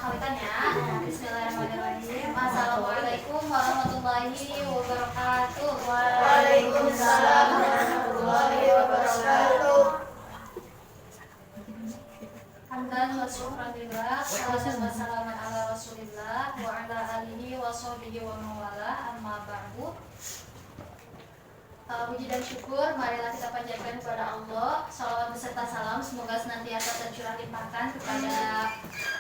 kalikan ya. Bismillahirrahmanirrahim. Assalamualaikum warahmatullahi wabarakatuh. Waalaikumsalam warahmatullahi wabarakatuh. Hamdan wa syukran lillah, salatan wa salaman ala rasulillah wa ala alihi wa sahbihi wa mawala, amma ba'du. Puji dan syukur marilah kita panjatkan kepada Allah. Salawat beserta salam semoga senantiasa tercurah limpahkan kepada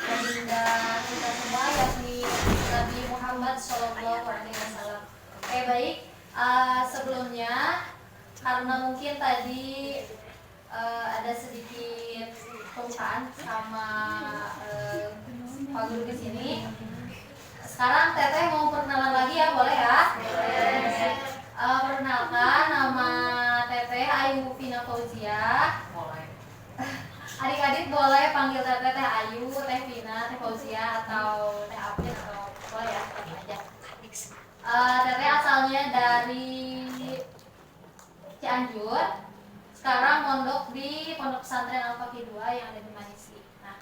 baginda kita semua, yakni Nabi Muhammad SAW. Oke, baik. Sebelumnya karena mungkin tadi ada sedikit pembukaan sama Pak Guru di sini. Sekarang Teteh mau perkenalan lagi ya, boleh ya? Boleh. Perkenalkan, nama Teteh Ayu Vina Fauzia. Boleh. Adik-adik boleh panggil Teteh Teh Ayu, Teh Vina, Teh Fauzia, atau Teh Apit, atau boleh ya, aja. Teteh asalnya dari Cianjur. Sekarang mondok di Pondok Pesantren Al-Faqih 2 yang ada di Manisi. Nah,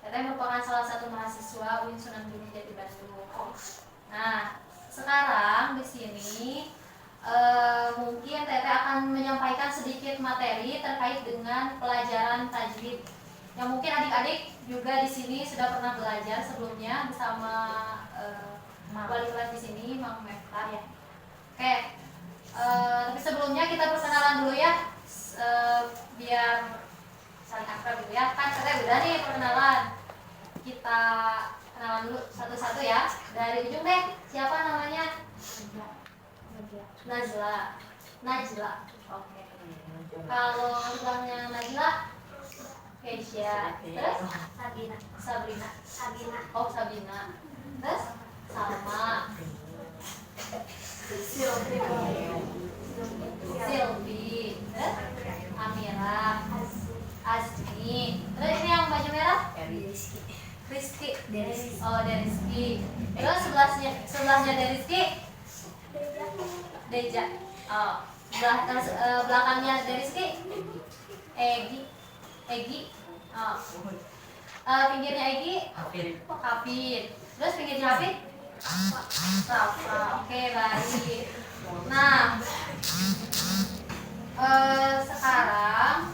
Teteh merupakan salah satu mahasiswa UIN Sunan Gunung Jati Bandung. Nah, sekarang di sini mungkin Teteh akan menyampaikan sedikit materi terkait dengan pelajaran tajwid. Yang mungkin adik-adik juga di sini sudah pernah belajar sebelumnya bersama wali kelas di sini, Mang Mefta ya. Oke. Tapi sebelumnya kita perkenalan dulu ya. Biar saling akrab gitu ya. Kan Teteh udah nih perkenalan. Kita kenalan dulu satu-satu ya. Dari ujung deh. Siapa namanya? Najla. Oke. Kalau sebelahnya Najla, Keisha. Terus Sabrina. Oh, Sabina. Terus Salma. Silvi. Terus Amira. Azmi. Terus ini yang baju merah? Rizky. Oh, Deriski. Terus sebelahnya Deriski? Deja. Oh, belakangnya Deriski? Egi. Oh. Pinggirnya Egi? Hafid. Terus pinggirnya Hafid? Rafa. Oke, baik. Nah, sekarang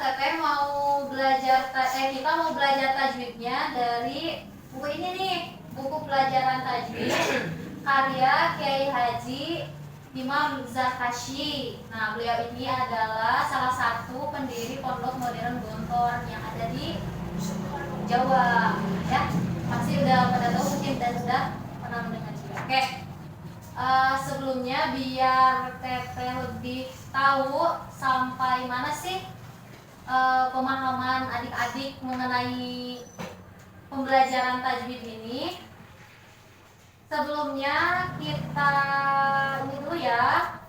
Teteh mau belajar kita mau belajar tajwidnya dari buku ini nih, buku pelajaran tajwid karya Kiai Haji Imam Zarkashi. Nah, beliau ini adalah salah satu pendiri Pondok Modern Gontor yang ada di Jawa ya. Pasti udah pada tahu mungkin dan sudah pernah mendengar juga. Oke. Sebelumnya biar Teteh lebih tahu sampai mana sih pemahaman adik-adik mengenai pembelajaran tajwid ini. Sebelumnya kita ini dulu ya.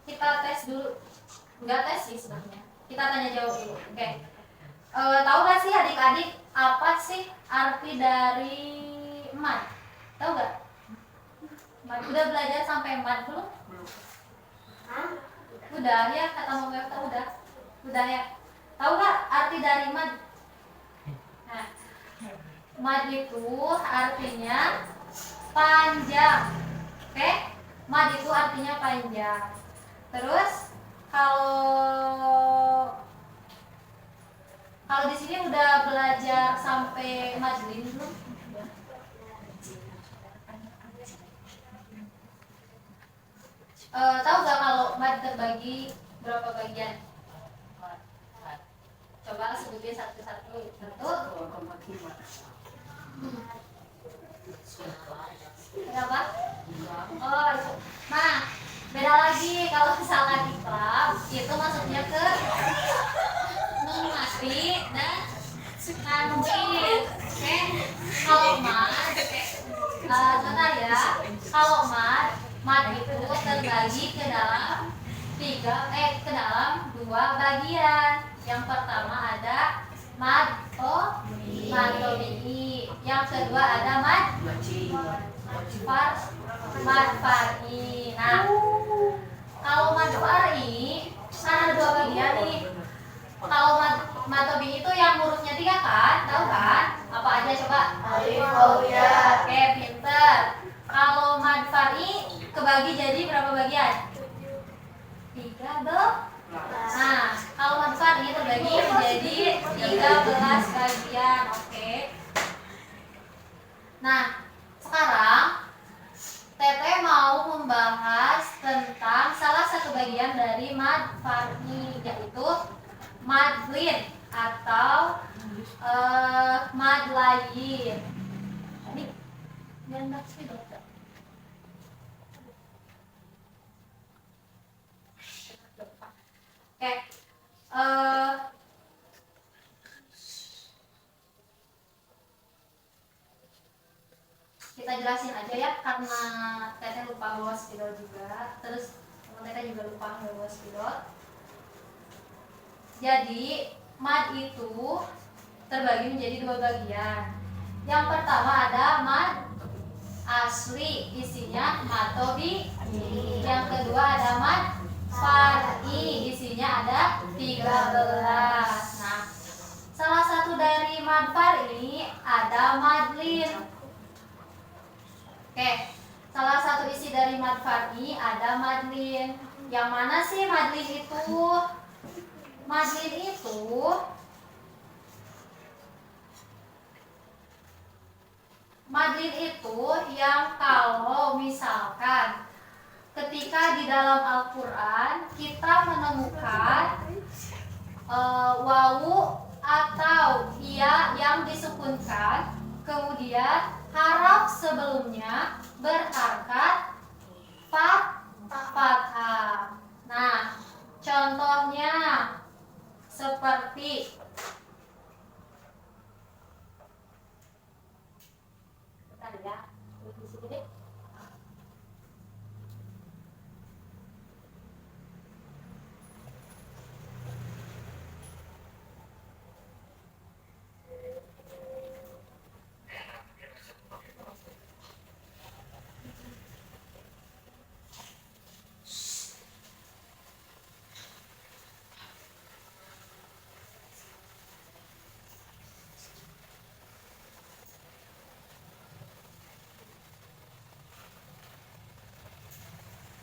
Kita tes dulu. Enggak tes sih sebenarnya. Kita tanya jawab dulu. Oke. Tahu nggak sih adik-adik apa sih arti dari mad? Tahu nggak? Udah belajar sampai mad belum? Udah ya, kata Mama Mefta udah ya. Tahu nggak arti dari mad? Nah, mad itu artinya panjang. Oke? Mad itu artinya panjang. Terus kalau di sini udah belajar sampai majlin belum? Tahu gak kalau mad terbagi berapa bagian? Coba sebutin satu-satu. Berapa? Oh, nah beda lagi kalau misalkan ikhlas itu maksudnya ke mati dan kanjin. Oke, kalau mad sebentar ya. Kalau mad itu terbagi ke dalam dua bagian. Yang pertama ada mad tabi'i, yang kedua ada mad far'i. Nah, kalau mad far'i tiga kan? Tahu kan? Apa aja coba? Alif, waw, ya. Oke, pinter. Kalau mad far'i kebagi jadi berapa bagian? 13. Nah, kalau mad far'i terbagi menjadi 13 bagian. Oke. Nah, sekarang Teteh mau membahas tentang salah satu bagian dari mad far'i, yaitu mad lin atau mad lain. Ini ganda sih dokter. Oke, kita jelasin aja ya, karena Teteh lupa bawa spidol juga, terus teman Teteh juga lupa bawa spidol. Jadi mad itu terbagi menjadi dua bagian. Yang pertama ada mad asli, isinya mad tobi. Yang kedua ada mad far'i, isinya ada 13. Nah, salah satu dari mad far'i ada mad lin. Oke, salah satu isi dari mad far'i ada mad lin. Yang mana sih mad lin itu? Mad lin itu yang kalau misalkan ketika di dalam Al-Quran kita menemukan wawu atau iya yang disukunkan, kemudian haraf sebelumnya berharkat fathah. Nah, contohnya seperti ya, di sini deh.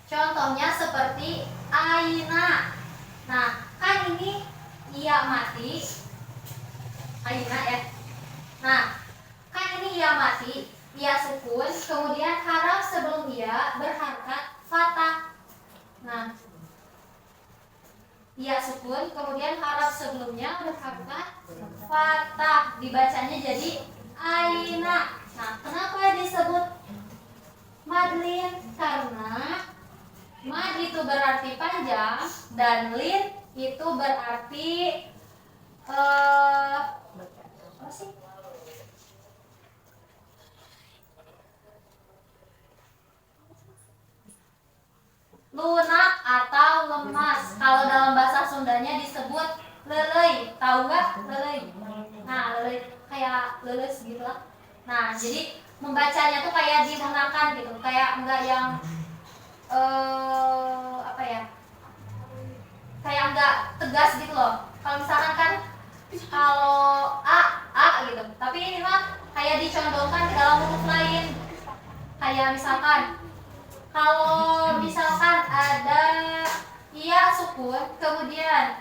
Contohnya seperti aina. Nah, kan ini iya mati. Aina ya. Nah, kan ini iya mati, iya sukun, kemudian haraf sebelum iya berharkat fathah. Nah, iya sukun, kemudian haraf sebelumnya berharkat fathah. Dibacanya jadi aina. Nah, kenapa disebut madlin? Karena mad itu berarti panjang dan lin itu berarti apa sih? Lunak atau lemas. Kalau dalam bahasa Sundanya disebut lelei. Tahu nggak lelei? Nah, lelei kayak leles gitu lah. Nah, jadi membacanya tuh kayak dilunakan gitu, kayak enggak yang apa ya, kayak nggak tegas gitu loh. Kalau misalkan kan kalau a gitu, tapi ini mah kayak dicondongkan ke dalam huruf lain. Kayak misalkan kalau misalkan ada iya sukun, kemudian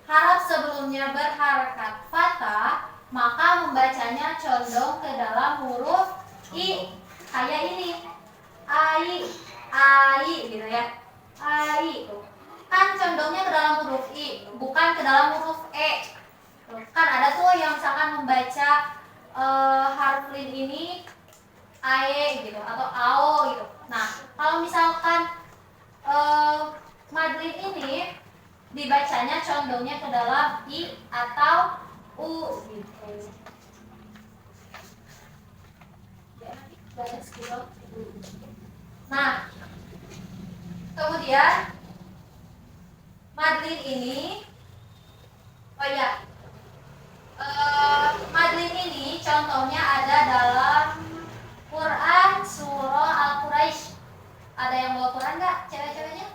haraf sebelumnya berharakat fathah, maka membacanya condong ke dalam huruf i. Kayak ini, ai gitu ya. Ai kan condongnya ke dalam huruf i, bukan ke dalam huruf e. Kan ada tuh yang misalkan membaca harf lin ini ae gitu atau ao gitu. Nah, kalau misalkan madlin ini dibacanya condongnya ke dalam i atau u gitu. Nah, kemudian madlin ini, madlin ini contohnya ada dalam Quran surah Al-Quraisy. Ada yang bawa Quran nggak? Cewek-ceweknya?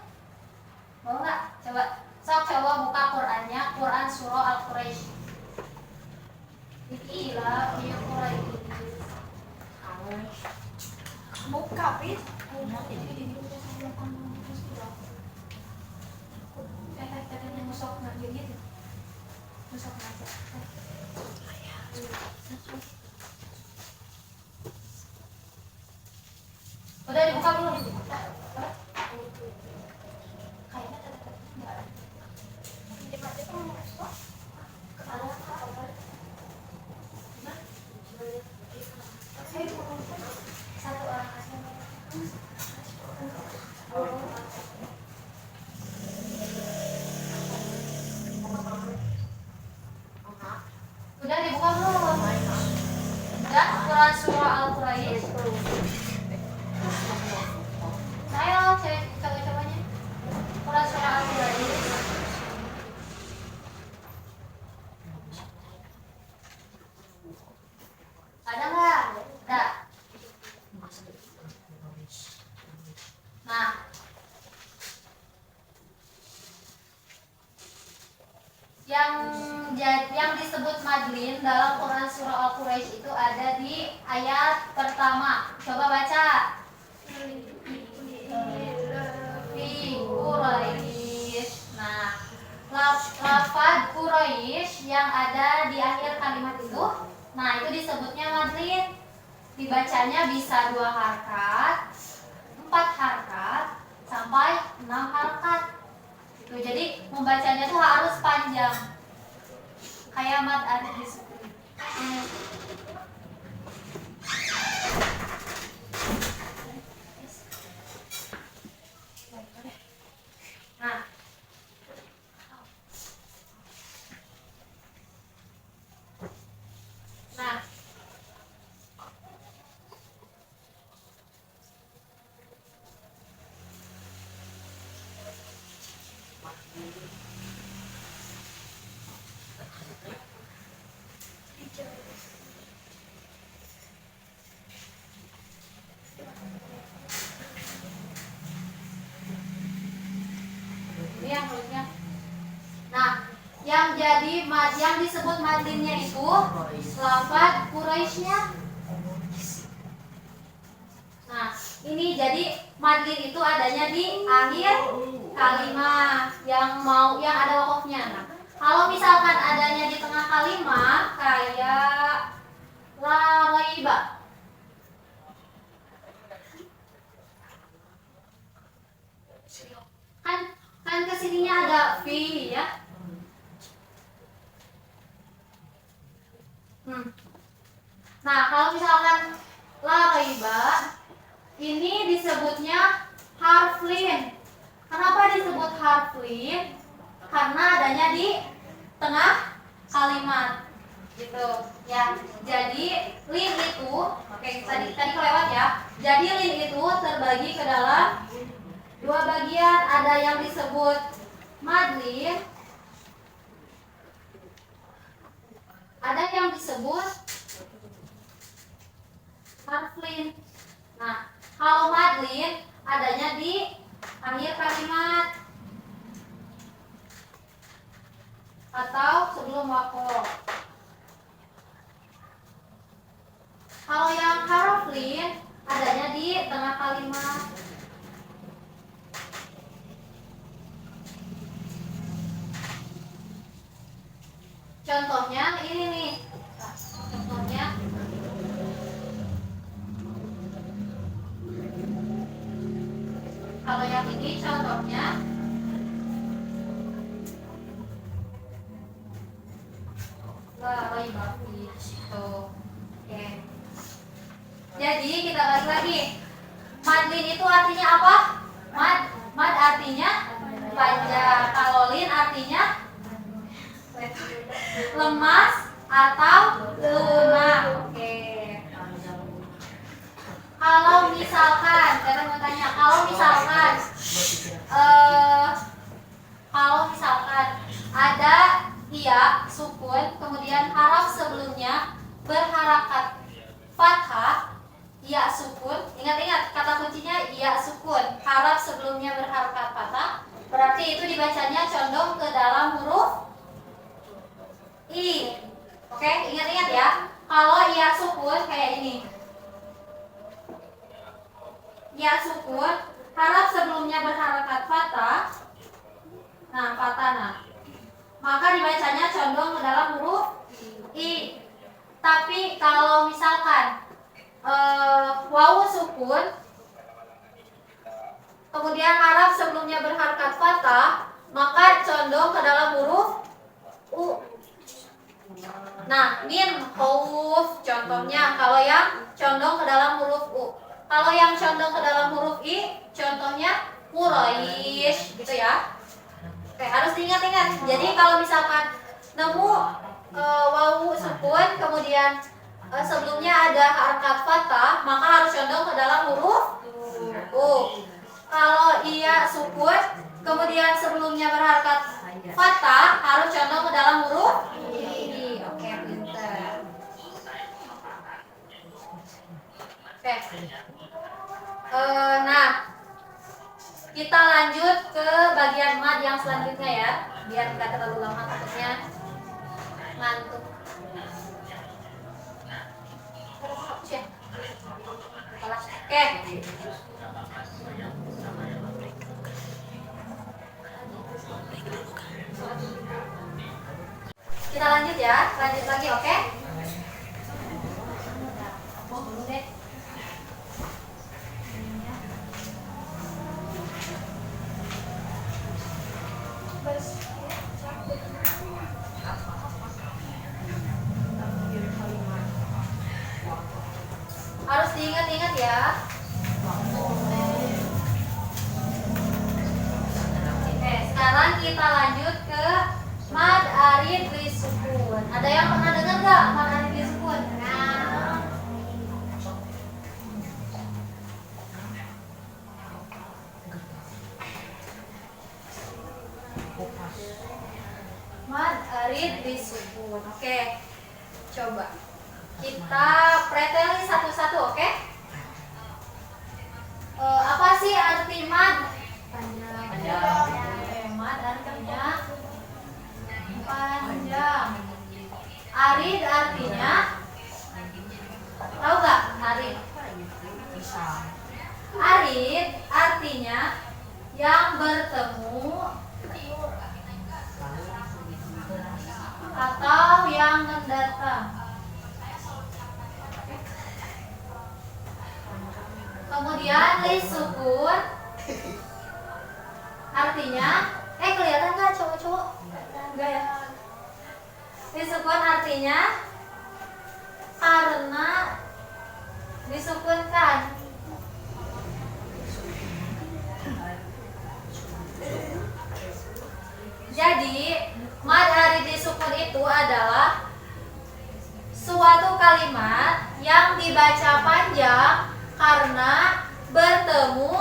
Bawa nggak? Coba buka Qurannya, Quran surah Al-Quraisy. Ila ya Quraish. Buka, Pit. Musok nanti gitu. Musok aja. Udah dibuka belum? Kayaknya enggak ada. Satu orang udah dibuka belum? Udah Quran surah Al-Quraish. Ayo cek coba-cobanya. Quran surah Al-Quraish. Ada nggak? Ada. Nah, yang disebut madlin dalam Quran surah Al-Quraish itu ada di ayat pertama. Coba baca. Fi Quraish. Nah, lafaz Quraish yang ada di akhir kalimat itu, nah itu disebutnya madlin. Dibacanya bisa 2 harakat, 4 harakat, sampai 6 harakat. Gitu. Jadi membacanya tuh harus panjang. Kayak mad artis. Nah, ini yang tulisnya. Nah, yang disebut madlinnya itu lafaz Quraisynya. Nah, ini jadi madlin itu adanya di akhir kalimat yang ada wakofnya. Nah, kalau misalkan adanya di tengah kalimat kayak la raiba. Kan kesininya ada fi ya. Nah, kalau misalkan la raiba ini disebutnya harflin. Kenapa disebut harflin? Karena adanya di tengah kalimat. Gitu ya. Jadi lin itu, oke tadi kelewat ya. Jadi lin itu terbagi ke dalam 2 bagian. Ada yang disebut madlin, ada yang disebut harflin. Nah, kalau madlin adanya di akhir kalimat atau sebelum wakof. Kalau yang harflin adanya di tengah kalimat. Contohnya ini nih. Contohnya kalau yang ini contohnya tuh. Oke. Jadi kita balik lagi. Madlin itu artinya apa? Mad artinya panjang. Kalau lin artinya lemas atau lunak. Oke. Kalau misalkan, saya mau tanya, kalau misalkan ada iya sukun, kemudian haraf sebelumnya berharakat fathah, iya sukun. Ingat-ingat kata kuncinya iya sukun. Haraf sebelumnya berharakat fathah, berarti itu dibacanya condong ke dalam huruf i. Oke, ingat-ingat ya. Kalau ya sukun kayak ini. Ya sukun, harap sebelumnya berharakat fathah. Nah, fathah nah. Maka dibacanya condong ke dalam huruf I. Tapi kalau misalkan wawu sukun, kemudian harap sebelumnya berharakat fathah, maka condong ke dalam huruf U. Nah, min huruf contohnya kalau yang condong ke dalam huruf U. Kalau yang condong ke dalam huruf I, contohnya Quraisy, gitu ya. Oke, harus diingat-ingat. Jadi kalau misalkan nemu wawu sukun, kemudian sebelumnya ada harakat fathah, maka harus condong ke dalam huruf U. Kalau iya sukun, kemudian sebelumnya berharakat fathah, harus condong ke dalam huruf I. Oke, pinter. Oke. Nah, kita lanjut ke bagian mad yang selanjutnya ya, biar nggak terlalu lama takutnya ngantuk. Oke. Kita lanjut ya, lanjut lagi, oke? Harus diingat-ingat ya. Oke, sekarang kita lanjut ke mad arid li sukun. Ada yang pernah dengar nggak mad arid li sukun? Nah, mad arid li sukun. Oke, coba kita preteli satu-satu, oke? Apa sih arti mad? Panjang. Mad artinya panjang. Arid artinya, tahu nggak arid? Arid artinya yang bertemu atau yang mendatang. Kemudian li sukun artinya, kelihatan nggak cowok-cowok? Enggak ya. Li sukun artinya karena disukunkan. Jadi mad arid disukun itu adalah suatu kalimat yang dibaca panjang karena bertemu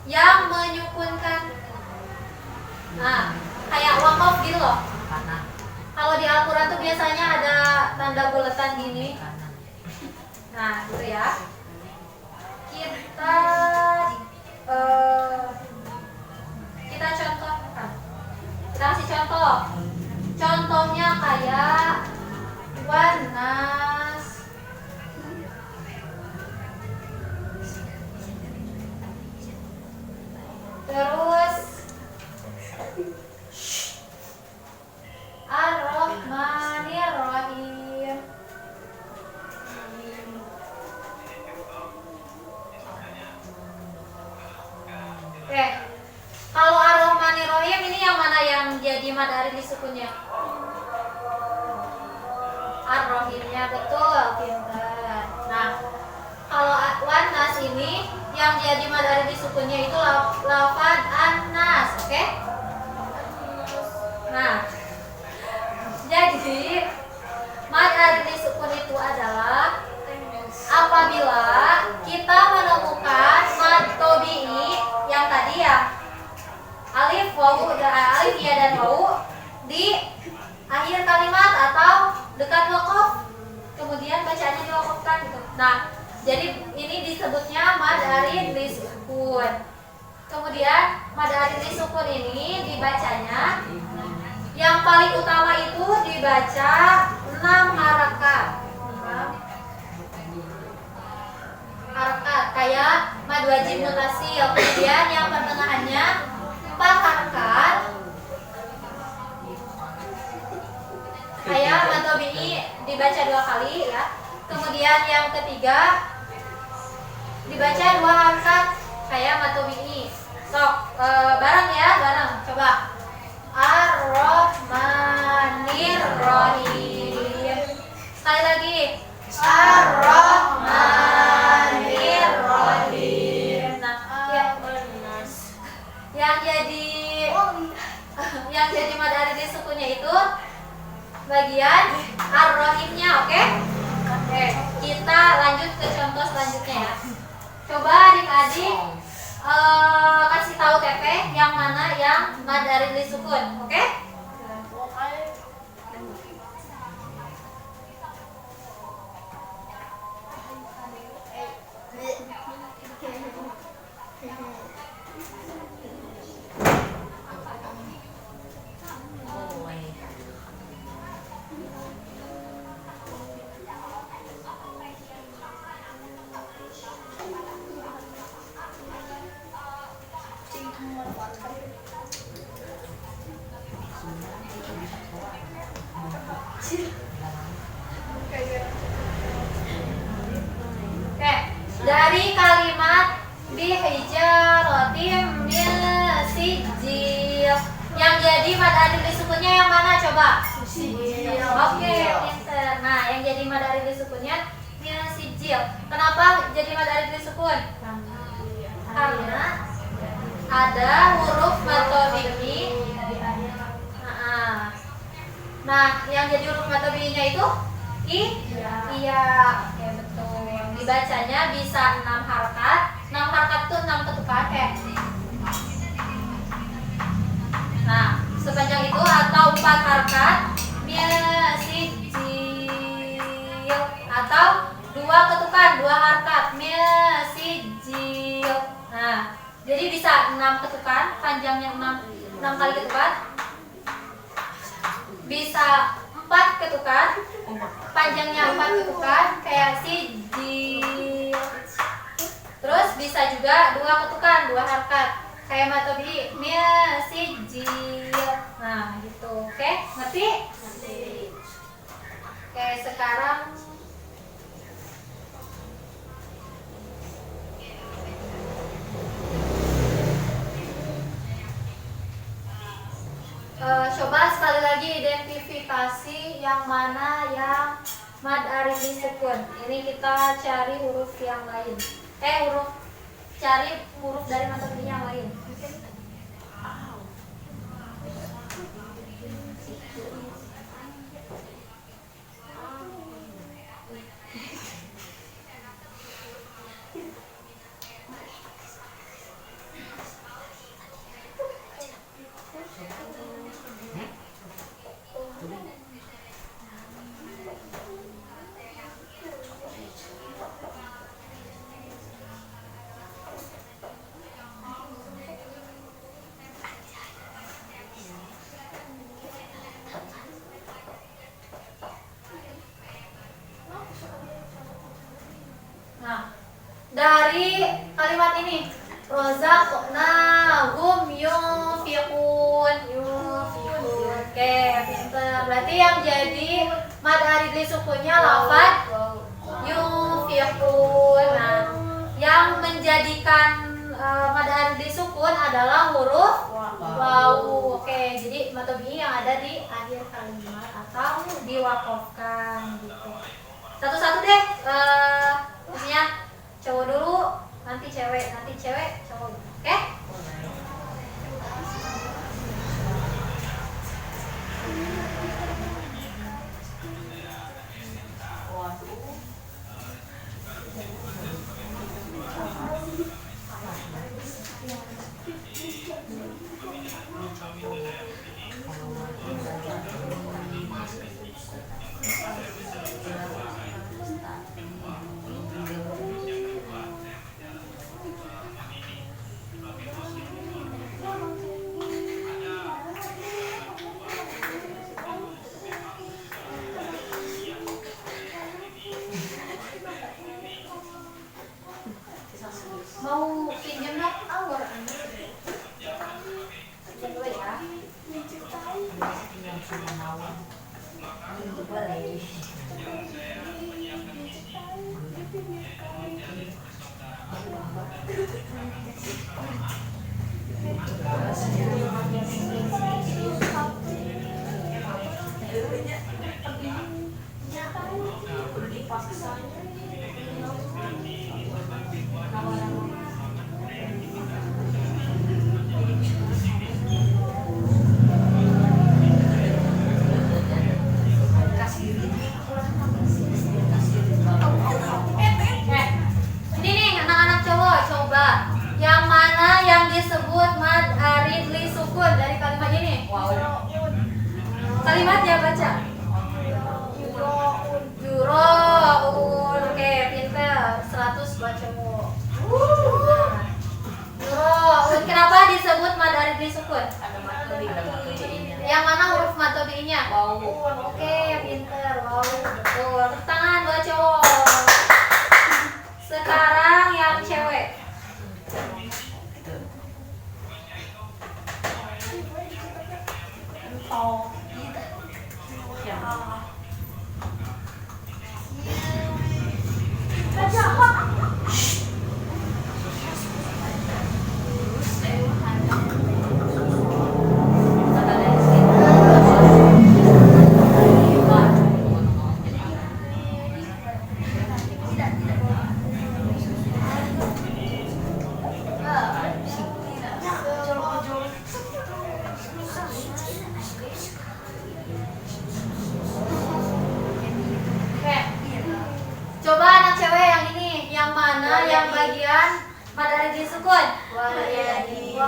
yang menyukunkan. Nah, kayak wakaf gitu loh. Kalau di Al-Quran tuh biasanya ada tanda buletan gini. Nah, gitu ya. Kita contohkan. Kita kasih contoh. Contohnya kayak wanas. Terus Ar-Rahmanir-Rahim. Oke. Kalau Ar-Rahmanir-Rahim ini yang mana yang jadi mad arid disukunnya? Ar-Rahimnya, betul, pintar. Nah, kalau wanas ini yang jadi mad arid disukunnya itu lafad an-nas, oke? Nah, jadi mad arid disukun itu adalah apabila kita menemukan mad tobi'i yang tadi ya, alif, wawu, alif, ya dan wawu di akhir kalimat atau dekat wakaf, kemudian bacaannya diwakafkan gitu. Nah, jadi ini disebutnya mad arid disukun. Kemudian mad arid disukun ini dibacanya yang paling utama itu dibaca 6 harakat. 6 harakat kayak mad wajib mutasil. Kemudian yang pertengahannya 4 harakat kayak mad tabi'i dibaca 2 kali ya. Kemudian yang ketiga dibaca 2 harakat kayak mad tabi'i. Sok bareng ya, bareng. Coba. Ar-Rahmanir-Rahim. Sekali lagi. Ar-Rahmanir-Rahim. Nah, yang jadi mad arid sukunnya itu bagian ar-rahimnya, oke? Oke, kita lanjut ke contoh selanjutnya ya. Coba adik-adik kasih tahu TP yang mana yang mad arid sukun, oke? Oke, dari kalimat bihijaratim min sijil, yang jadi mad arid sukunnya yang mana coba? Oke, pinter. Nah, yang jadi mad arid sukunnya min sijil. Kenapa jadi mad arid sukun? Karena ada huruf mad tabi'i. Nah, yang jadi huruf mad tabi'inya itu iya, oke betul. Dibacanya bisa 6 harakat. 6 harakat tuh 6 ketukan kayak. Nah, sepanjang itu atau 4 harakat sijil, atau 2 ketukan 2 harakat sijil. Nah, jadi bisa 6 ketukan, panjangnya 6 kali ketukan. Bisa 4 ketukan, panjangnya 4 ketukan kayak sijil. Terus bisa juga 2 ketukan 2 harakat kayak mad tabi'i sijil. Nah, gitu. Oke, ngerti? Oke, sekarang coba sekali lagi identifikasi yang mana yang mad arid sukun. Ini kita cari huruf yang lain. Cari huruf dari mad tabi'i yang lain. Nah, dari kalimat ini rozaqnahum yunfiqun. Oke, pinter. Berarti yang jadi mad arid sukunnya lafaz yunfiqun. Nah, yang menjadikan mad arid sukun adalah huruf wawu. Oke, jadi mad tabi'i yang ada di akhir kalimat atau diwakafkan gitu. Satu-satu deh. Maksudnya cowok dulu, nanti cewek, cowok. Oke? kalimatnya baca. Yuroun. Oke, pinter. 100 buat cowok. Yuroun. Kenapa disebut mad aridli sukun? Yang mana huruf mad tabi'inya? Oke, pinter. Wow, betul. Tepuk tangan buat cowok. Sekarang yang cewek. Coba anak cewek yang ini, yang mana yang bagian mad aridli sukun? Waliyadin.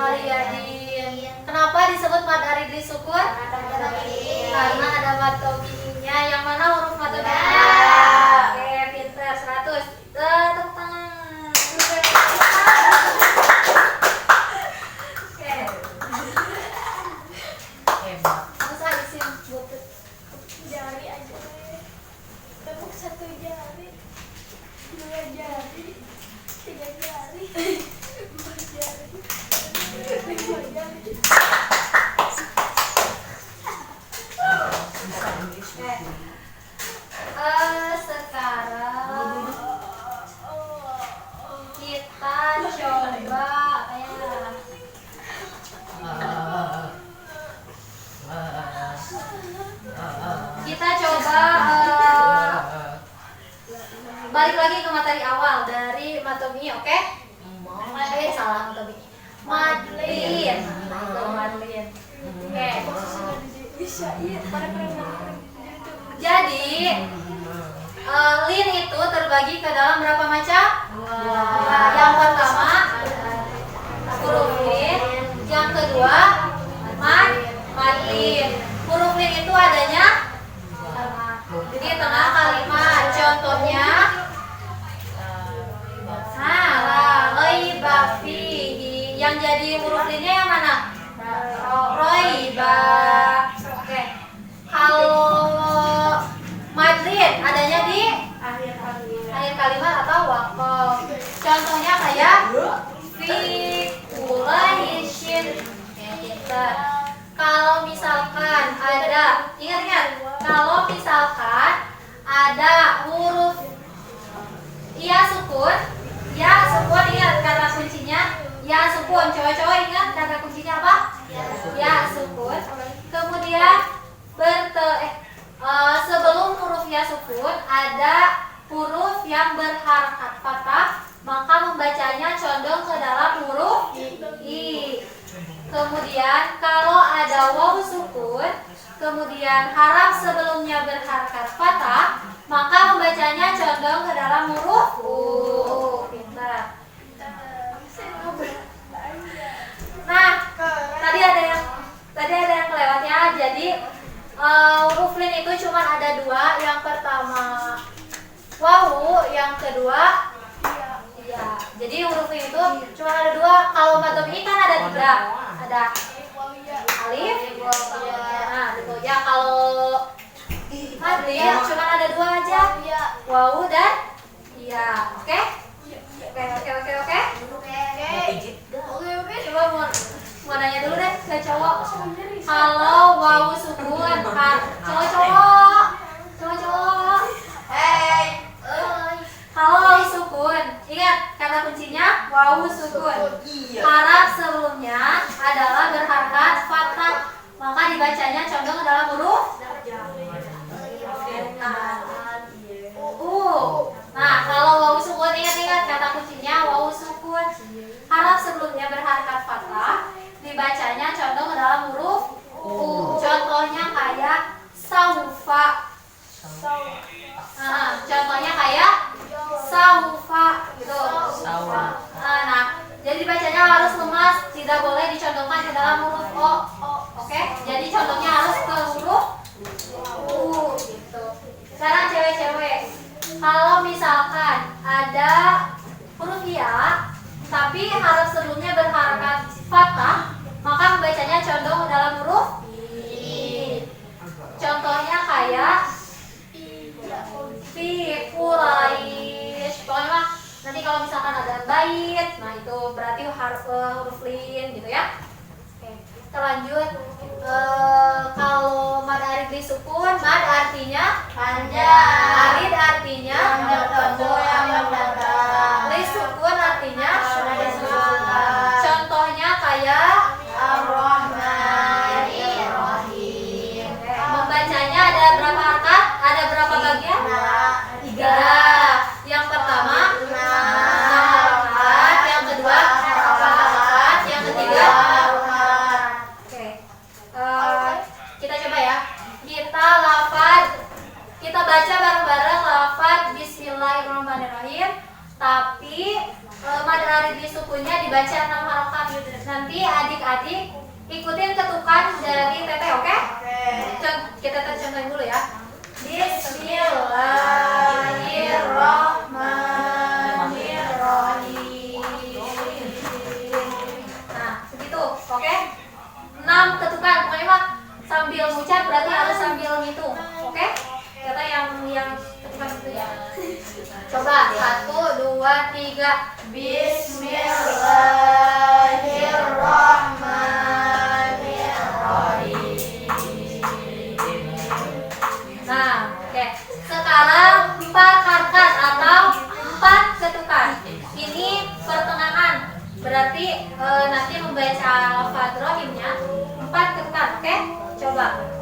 Kenapa disebut mad aridli sukun? Karena ada mad tabi'inya. Yang mana huruf mad tabi'inya? Oke, pinter. 100. Tepuk tangan. Oke. Masa isim butut Jari aja. Tepuk 1 jari. 2 jari. 3 jari. 4 jari. 5 jari. Sekarang kita coba balik lagi ke materi awal dari matomi, oke? Salah matomi. Madlin. Madlin. Oke. Bisa iya pada keren. Jadi lin itu terbagi ke dalam berapa macam? Yang pertama huruf lin, yang kedua madlin. Huruf lin itu adanya di tengah kalimat. Contohnya raiba fihi. Yang jadi huruf linnya yang mana? Raiba. Oke. Kalau madlin adanya di akhir kalimat atau waqaf. Contohnya kayak fi quraisyin. Kalau misalkan ada, ingat-ingat, kalau misalkan ada huruf ya sukun ingat kata kuncinya ya sukun. Cowok-cowok ingat kata kuncinya apa? Ya sukun. Kemudian sebelum huruf ya sukun ada huruf yang berharakat fathah, maka membacanya condong ke dalam huruf i. Kemudian kalau ada waw sukun, kemudian haraf sebelumnya berharakat fathah, maka membacanya condong ke dalam huruf u. Pintar. Nah, tadi ada yang kelewatnya. Jadi huruf lin itu cuma ada 2. Yang pertama wawu, yang kedua iya. Jadi huruf lin itu cuma ada 2. Kalau mad tabi'i kan ada 3. Ada alif, nah gitu ya. Kalau madlin cuma ada 2 aja, wawu dan iya. Oke. Coba mau nanya dulu deh ke cowok. Kalau wawu sukun, cowok-cowok. Kalau wawu sukun, ingat kata kuncinya wawu sukun. Haraf sebelumnya adalah berharakat fathah, maka dibacanya condong ke dalam huruf Nah, kalau wawu sukun, ingat kata kuncinya wawu sukun. Haraf sebelumnya berharakat fathah, dibacanya condong ke dalam huruf u. Contohnya kayak saufa. Contohnya kayak saufa gitu. Nah, jadi bacanya harus lemas, tidak boleh dicondongkan ke dalam huruf o. Oke? Jadi condongnya harus ke huruf gitu. Sekarang cewek-cewek, kalau misalkan ada huruf ya tapi harap sebelumnya berharakat fathah, maka membacanya condong dalam huruf i. Contohnya kayak fi Quraisy. Pokoknya mah nanti kalau misalkan ada bait, nah itu berarti huruf lin gitu ya. Oke, kita lanjut. Kalau mad arid disukun, mad artinya Panjang. arid artinya yang datang. disukun artinya disebutkan. contohnya kayak Ar-Rahmanir-Rahim. membacanya ada berapa harakat? Ada berapa bagian? Tiga. Yang pertama harakat, yang kedua harakat, yang ketiga. Oke. Kita coba ya. Kita baca bareng-bareng lafaz Bismillahirrahmanirrahim. Tapi mad arid disukunnya dibaca 6 harakat. Nanti adik-adik ikutin ketukan dari Teteh, oke? Kita contohin dulu ya. Bismillahirrahmanirrahim. Nah, begitu, oke? 6 ketukan, pokoknya mah sambil ngucap berarti harus sambil ngitung, oke? Kata yang ketukan itu ya. Coba 1, 2, 3. Bismillahirrahmanirrahim. Nah, oke. Sekarang 4 harakat atau 4 ketukan. Ini pertengahan. Berarti nanti membaca lafaz rohimnya 4 ketukan, oke? Coba.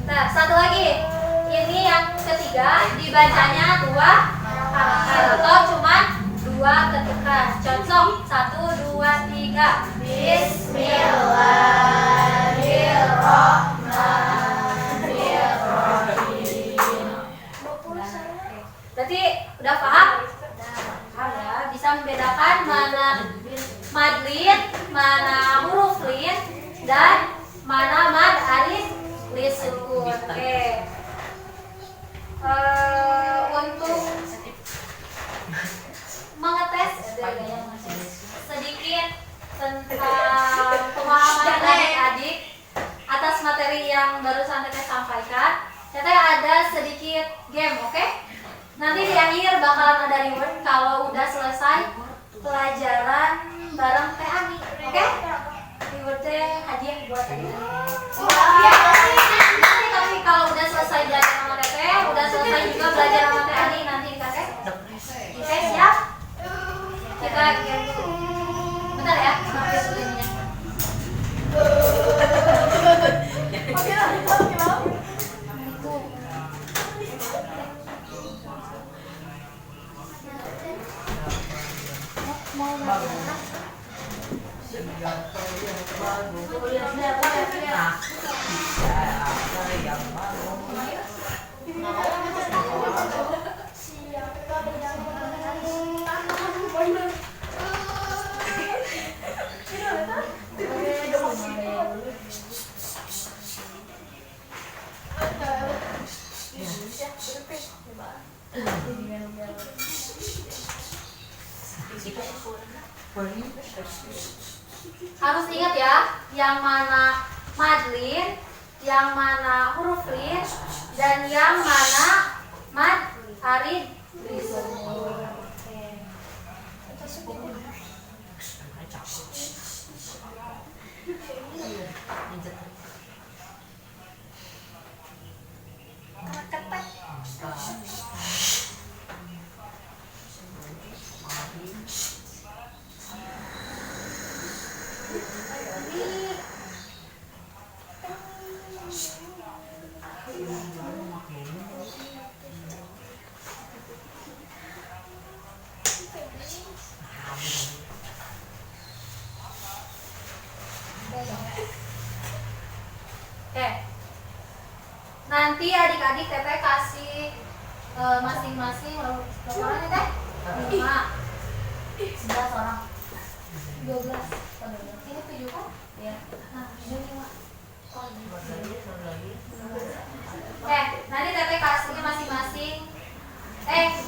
Nah, satu lagi. Ini yang ketiga dibacanya 2 harakat atau cuma 2 ketukan. Contoh 1, 2, 3. Bismillahirrahmanirrahim. Berarti udah paham? Udah. Bisa membedakan mana madlin, mana huruf lin, dan mana mad arid disukun. Oke. Untuk mengetes sedikit tentang pemahaman adik-adik atas materi yang barusan Teteh sampaikan, Teteh ada sedikit game, oke? Nanti di akhir bakalan ada reward kalau udah selesai pelajaran bareng Teh Ani, oke? Rewardnya hadiah buat Teh. Nanti tapi kalau udah selesai belajar sama Teteh, udah selesai juga belajar sama Teh Ani, nanti dikasih. Oke, siap? Kita game dulu. Bentar ya, sampai dulu ininya. Mau bagaimana? Harus ingat ya, yang mana madlin, yang mana huruf lin, dan yang mana mad arid disukun. Oke. Nanti adik-adik Teteh kasih masing-masing berapa orang ya Teh? 5. 11 orang. 12. Ini 7 kan? Iya. Nah, 7. Nanti teteh kasih masing-masing.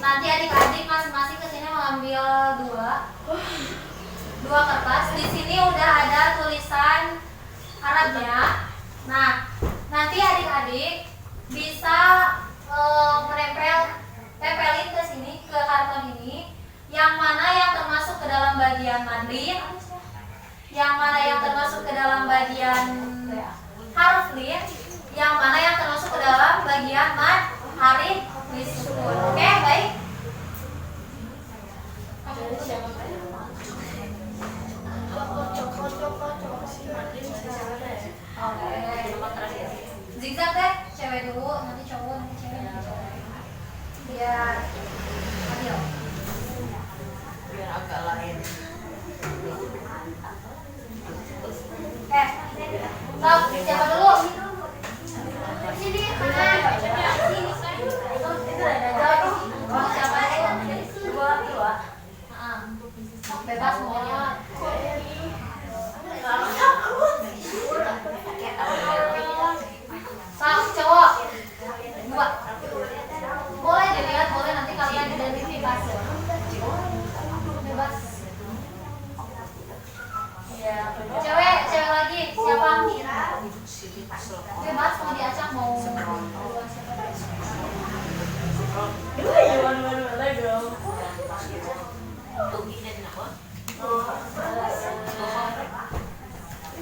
Nanti adik-adik masing-masing kesini mengambil dua kertas. Di sini udah ada tulisan Arabnya. Nah, nanti adik-adik bisa tempelin ke sini, ke karton ini. Yang mana yang termasuk ke dalam bagian madlin, yang mana yang termasuk ke dalam bagian haruf lin, yang mana yang termasuk ke dalam bagian mad harif disukun. Oke, baik. Zigzag deh, cewek dulu, nanti cowok, nanti cewek, nanti cowok. Biar adil. Biar agak lain. Stop, siapa dulu? Sini kanan. Itu ada jauh. Siapa dulu? Dua. Bebas semuanya. Stop, cowok. 2. Boleh dilihat, boleh nanti kalian identifikasi. Bebas. Cewek lagi. Siapa? Bebas mau diacak mau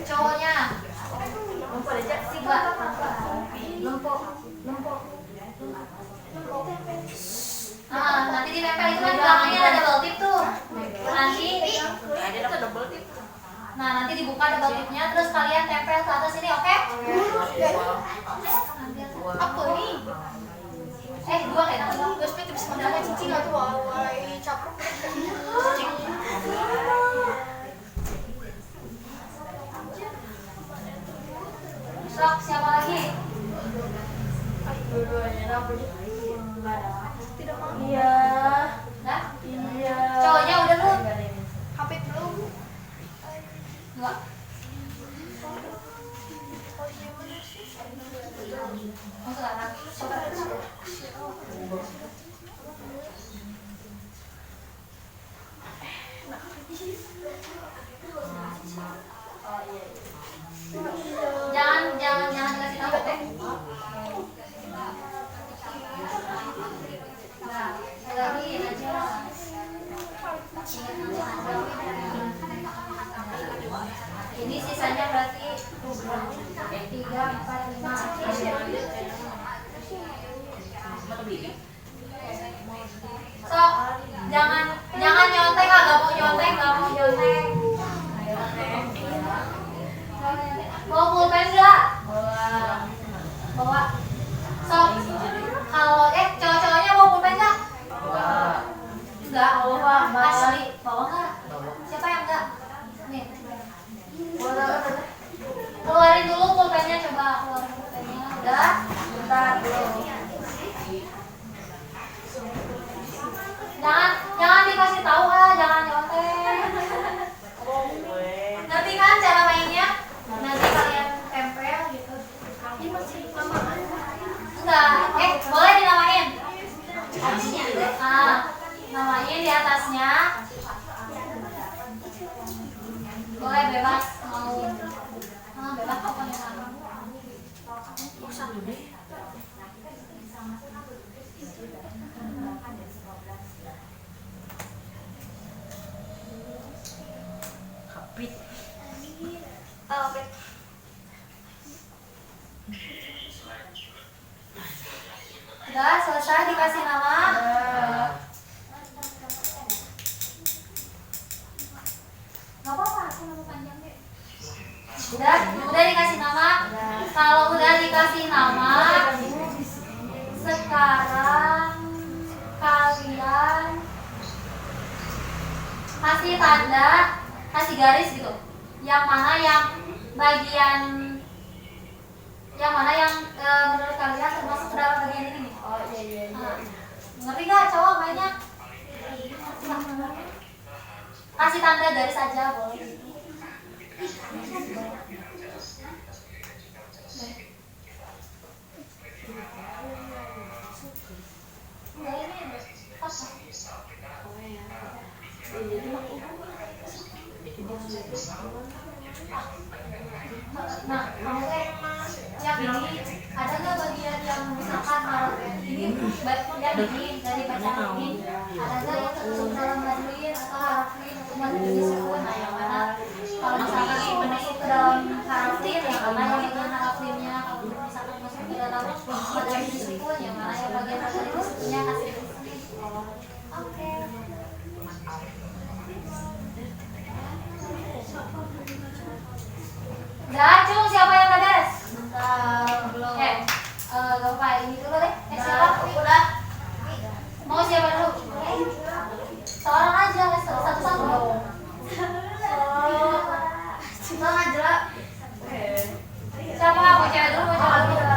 cowoknya. Lempok. Nanti ditempel itu kan belakangnya ada double tip tuh. Nanti dibuka double tipnya, terus kalian tempel ke atas ini, oke? Apa ini? 2 kayak tadi. Terus itu bisa modalnya cicing atau awalnya capruk. Sok, siapa lagi? Tidak mau. Iya. Dah? Iya. Cowoknya udah belum? HP belum. 2. Oh, sekarang. Jangan dikasih tahu teh. Nah, lagi aja. Ini sisanya berarti 3, 4, 5. Sok, jangan nyontek, gak mau nyontek. Mau pulpen enggak? Bawa. Sok. Kalau cowok-cowoknya mau pulpen enggak? Enggak, asli. Bawa enggak? Siapa yang enggak? Nih. Keluarin dulu pulpennya, coba keluarin pulpennya. Udah? Bentar dulu. Jangan dikasih tahu jangan nyontek. Nanti kan cara mainnya, nanti kalian tempel gitu. Ini masih lamaan. Enggak, boleh dinamain. Namain di atasnya. Boleh bebas mau. Bebas pokoknya sama. Udah selesai dikasih nama. Gak apa-apa, aku nama panjang deh. Udah dikasih nama. Kalau udah dikasih nama, sekarang kalian kasih tanda, kasih garis gitu. Yang mana yang bagian, yang mana yang menurut kalian termasuk ke dalam bagian ini nih. Oh iya. Ngerti gak cowok mainnya? tanda garis aja boleh. Enggak, ini apa? Nah, kamu yang ini ada nggak bagian yang misalkan kalau ini yang ini dari bacaan ini ada nggak yang termasuk dalam madlin atau harafin untuk madlin disebut? Nah, yang mana kalau misalkan itu masuk ke dalam harafin yang mana yang dengan haraflinnya, kalau misalkan masuk ke dalam madlin disebut yang mana yang bagian madlin disebutnya kasih di sini. Oke. Udah, Cung, siapa yang beres? Belum. Gampang, ini dulu deh. Siapa? Udah. Mau siapa dulu? Seorang aja, satu-satu dong. Bang aja. Siapa? Mau cewek dulu, mau cewek dulu.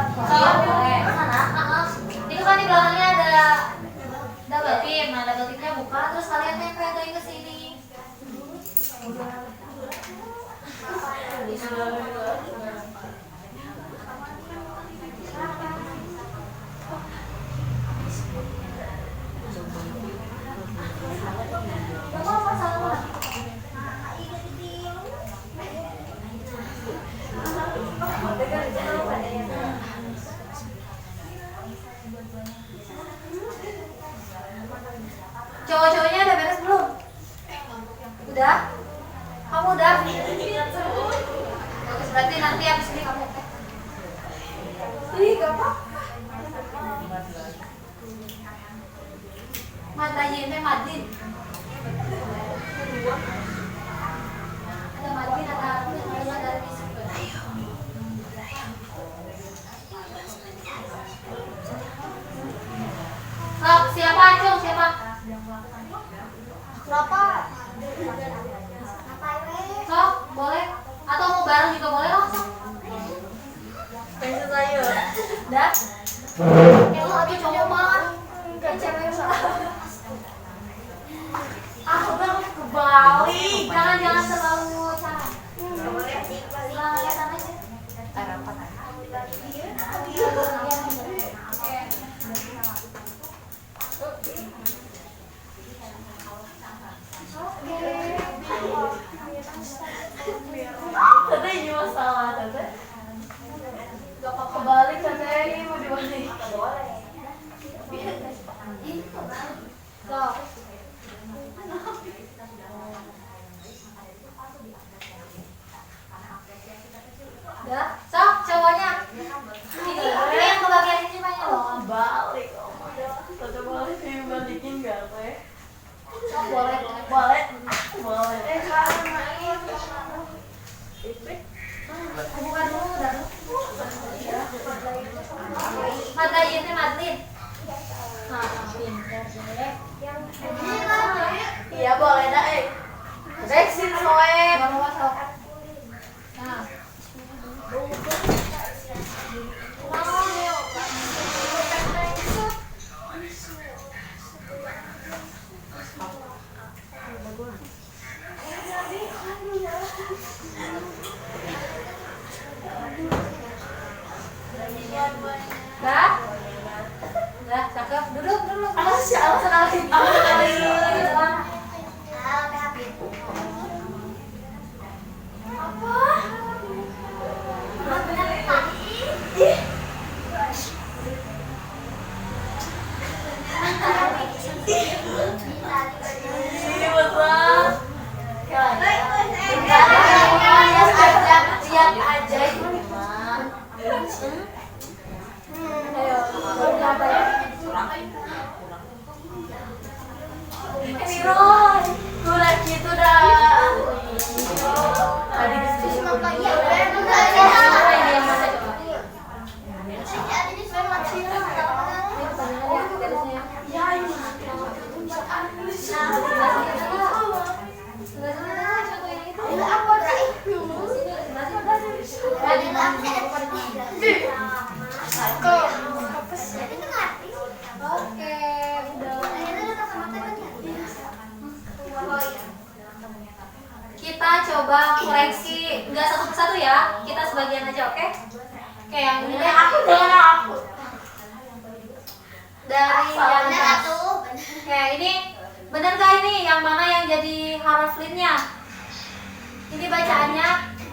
Boleh. Mana? Itu kan di belakangnya ada double tip. Nah, double tipnya buka, terus kalian tempelin ke sini. Cowok-cowoknya udah beres belum? Udah? Kamu udah? Bagus, berarti nanti habis ini kamu gak apa-apa. Madlayin, madlin. Ada madlin, ada dari disebut. Sok, siapa Cung? Siapa? Berapa? Sok, boleh? Atau mau bareng juga boleh loh, Sok. Pengen saya. Dah? Kalau aku cowok banget. Kayak cewek aku bilang kebalik. Jangan terlalu cara. Lihat aja. Tete ini masalah tete. Gak apa kebalik tete ini mau dibalik. Sok. Udah, sok cowoknya. Ini yang kebagian ini banyak loh. Balik, oh my god. Tete boleh dibalikin gak teh? Sok boleh. Boleh. Boleh. Buka dulu, udah dulu. Madlayin, madlin. Nah, pintar deh. Iya boleh dah Rexin soe. Gak mau masuk. Nah. Dah? Dah, cakep. Duduk dulu. Ini betul. Lihat aja. Ayo, coba koreksi, nggak satu persatu ya, kita sebagian aja, oke? Oke, yang ini deh. Aku jangan aku. Dari yang Bener atuh. Oke, ini bener gak ini yang mana yang jadi haraf linnya? Ini bacaannya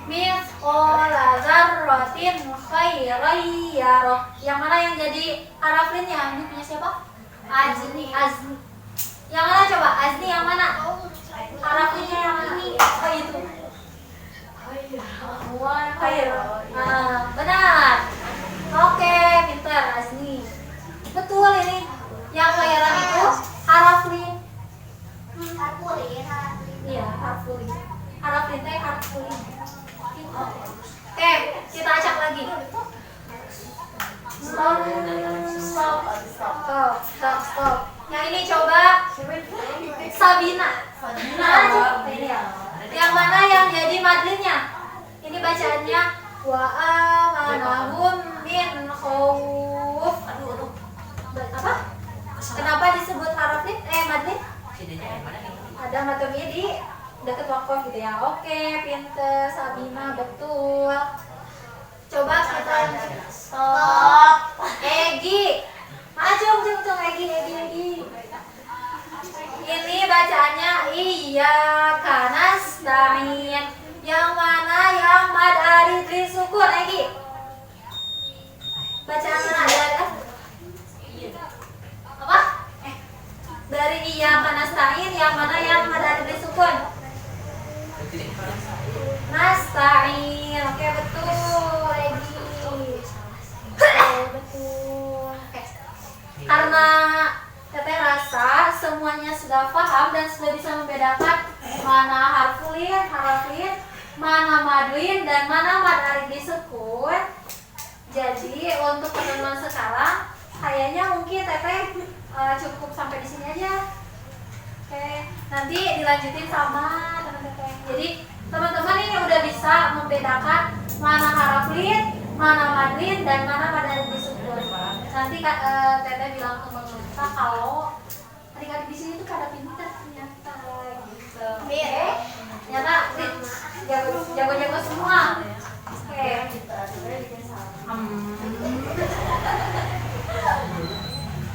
mithqala dzarratin khairan yarah. Yang mana yang jadi haraf linnya? Ini punya siapa? Azni. Yang mana coba? Azni yang mana? Haraf linnya yang mana? Oh itu. Khair. Benar. Oke, pintar Azni. Betul ini. Yang khairan itu haraf lin. Iya, harfulin. Haraf lin teh harfulin. Oke, kita acak lagi. Stop. Yang ini coba Sabina. Nah, ini ya. Yang mana yang jadi madlinnya? Ini bacaannya wa amanahum min khauf. Apa? Kenapa disebut haraf lin? Madlin? Ada matumnya di deket wakaf gitu ya. Oke, pinter Sabina, betul. Coba kita stop. Egi. Cung Egi. Ini bacaannya iyyaka nasta'in. Yang mana yang mad alif disukun Egi? Bacaan mana ada? Apa? Dari iyyaka nasta'in yang mana yang mad alif disukun? Nasta'in. Oke, betul Egi. Betul. Oke. Karena Teteh rasa semuanya sudah paham dan sudah bisa membedakan mana harfulin, haraflin, mana madlin, dan mana mad alif disukun. Jadi untuk pertemuan sekarang kayaknya mungkin Teteh cukup sampai di sini aja. Oke, nanti dilanjutin sama teman Teteh. Jadi teman-teman ini udah bisa membedakan mana haraflin, mana madlin, dan mana mad alif disukun. Nanti Teteh bilang ke pemerintah kalau adik-adik di sini tuh kada pintar ternyata gitu. Oke, ternyata jago-jago semua. Oke.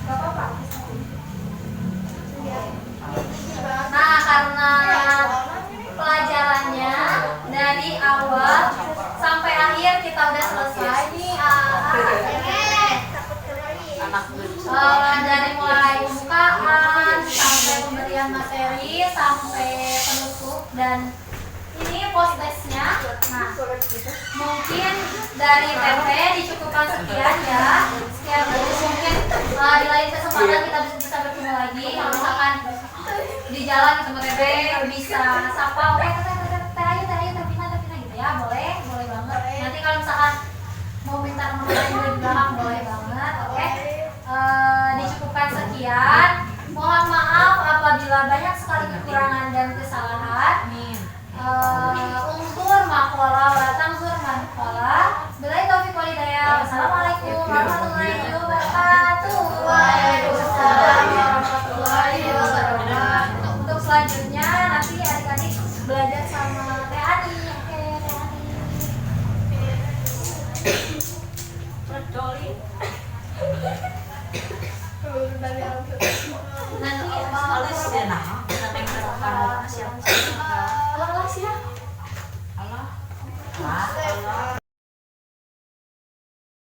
Bapak. Nah, karena pelajarannya dari awal sampai akhir kita udah selesai nih. Dari mulai pembukaan sampai pemberian materi sampai penutup dan ini post testnya. Nah, mungkin dari PP dicukupkan sekian ya. Sekian dulu, mungkin di lain kesempatan kita bisa bertemu lagi. Kalau misalkan di jalan ketemu PP bisa sapa, oke tapi gitu ya, boleh banget. Nanti kalau misalkan mau minta nomor lain di belakang boleh banget, oke. Dicukupkan sekian. Mohon maaf apabila banyak sekali kekurangan dan kesalahan. Unsur makola batang sur mankola. Bila taufiq wal hidayah. Wassalamualaikum warahmatullahi wabarakatuh. Waalaikumsalam warahmatullahi wabarakatuh. Untuk selanjutnya nanti adik-adik belajar sama Teh Ani. Oke, Teh Ani. Nanti Halus ya nah. siap.